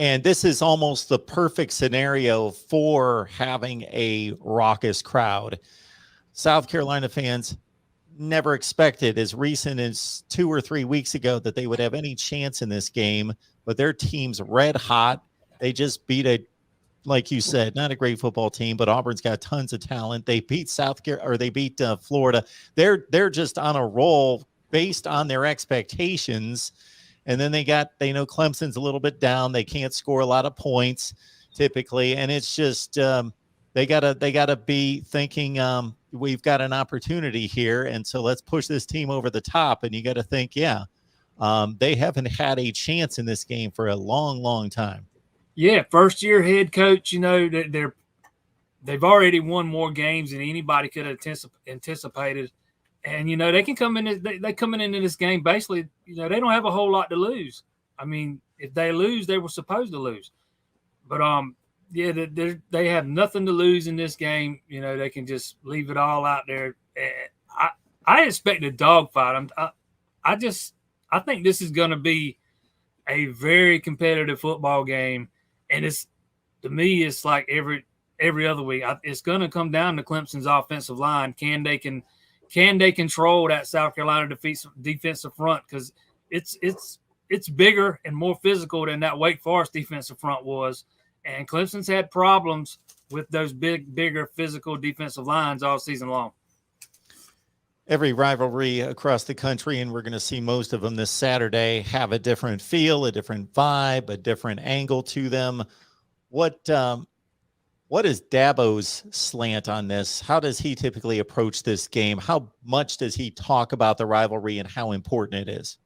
And this is almost the perfect scenario for having a raucous crowd. South Carolina fans never expected, as recent as 2 or 3 weeks ago, that they would have any chance in this game, but their team's red hot. They just beat like you said, not a great football team, but Auburn's got tons of talent. They beat they beat Florida. They're just on a roll based on their expectations. And then they know Clemson's a little bit down. They can't score a lot of points typically, and it's just they gotta be thinking we've got an opportunity here, and so let's push this team over the top. And you got to think, they haven't had a chance in this game for a long, long time. Yeah, first year head coach. They've already won more games than anybody could have anticipated. And, they can come in. They coming into this game basically. They don't have a whole lot to lose. I mean, if they lose, they were supposed to lose. But they have nothing to lose in this game. They can just leave it all out there. I expect a dogfight. I think this is going to be a very competitive football game, and to me, it's like every other week. It's going to come down to Clemson's offensive line. Can they control that South Carolina defensive front? Because it's bigger and more physical than that Wake Forest defensive front was. And Clemson's had problems with those bigger physical defensive lines all season long. Every rivalry across the country, and we're going to see most of them this Saturday, have a different feel, a different vibe, a different angle to them. What is Dabo's slant on this? How does he typically approach this game? How much does he talk about the rivalry and how important it is?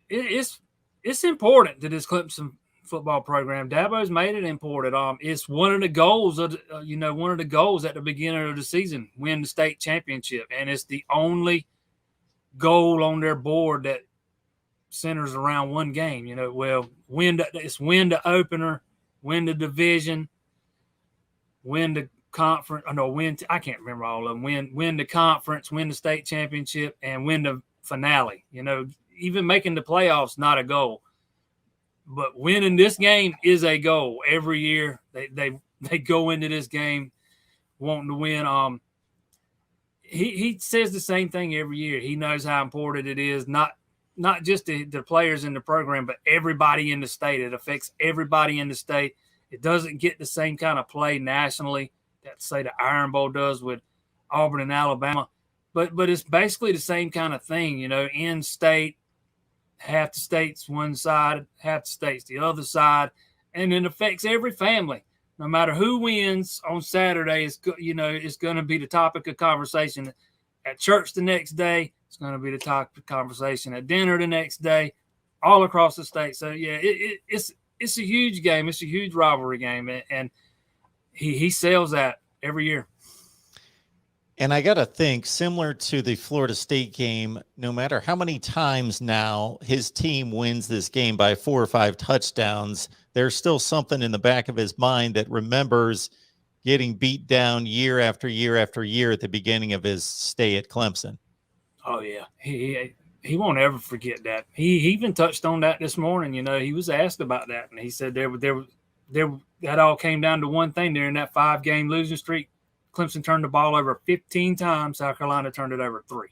It's important to this Clemson football program. Dabo's made it important. It's one of the goals at the beginning of the season, win the state championship, and it's the only goal on their board that centers around one game. Win the opener, win the division, win the conference. I can't remember all of them. Win the conference, win the state championship, and win the finale. Even making the playoffs not a goal, but winning this game is a goal. Every year they go into this game wanting to win. He says the same thing every year. He knows how important it is, not just the players in the program, but everybody in the state. It affects everybody in the state. It doesn't get the same kind of play nationally that, say, the Iron Bowl does with Auburn and Alabama, but it's basically the same kind of thing. In state, half the state's one side, half the state's the other side, and it affects every family. No matter who wins on Saturday, it's going to be the topic of conversation at church the next day. It's going to be the topic of conversation at dinner the next day, all across the state. So yeah, it's a huge game. It's a huge rivalry game, and he sells that every year. And I got to think, similar to the Florida State game, no matter how many times now his team wins this game by 4 or 5 touchdowns, there's still something in the back of his mind that remembers getting beat down year after year after year at the beginning of his stay at Clemson. Oh, yeah. He won't ever forget that. He even touched on that this morning. He was asked about that, and he said that all came down to one thing during that 5-game losing streak. Clemson turned the ball over 15 times. South Carolina turned it over 3.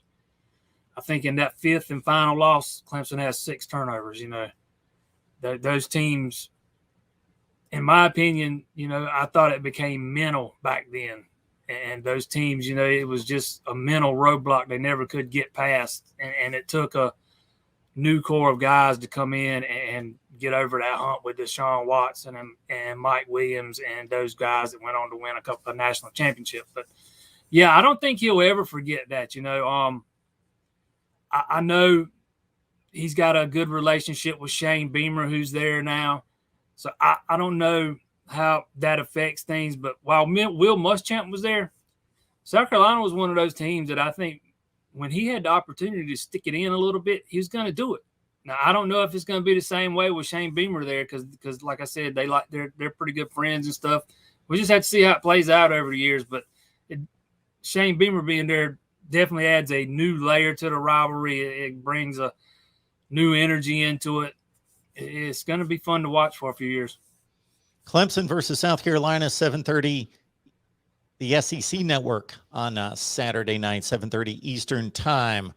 I think in that 5th and final loss, Clemson has 6 turnovers. Those teams, in my opinion, I thought it became mental back then. And those teams, it was just a mental roadblock they never could get past. And it took a new core of guys to come in and get over that hump with Deshaun Watson and Mike Williams and those guys that went on to win a couple of national championships. But, yeah, I don't think he'll ever forget that. I know he's got a good relationship with Shane Beamer, who's there now. So I don't know how that affects things. But while Will Muschamp was there, South Carolina was one of those teams that I think when he had the opportunity to stick it in a little bit, he was going to do it. Now, I don't know if it's going to be the same way with Shane Beamer there because like I said, they're pretty good friends and stuff. We just have to see how it plays out over the years. But Shane Beamer being there definitely adds a new layer to the rivalry. It brings a new energy into it. it's going to be fun to watch for a few years. Clemson versus South Carolina, 7:30. The SEC Network on Saturday night, 7:30 Eastern Time.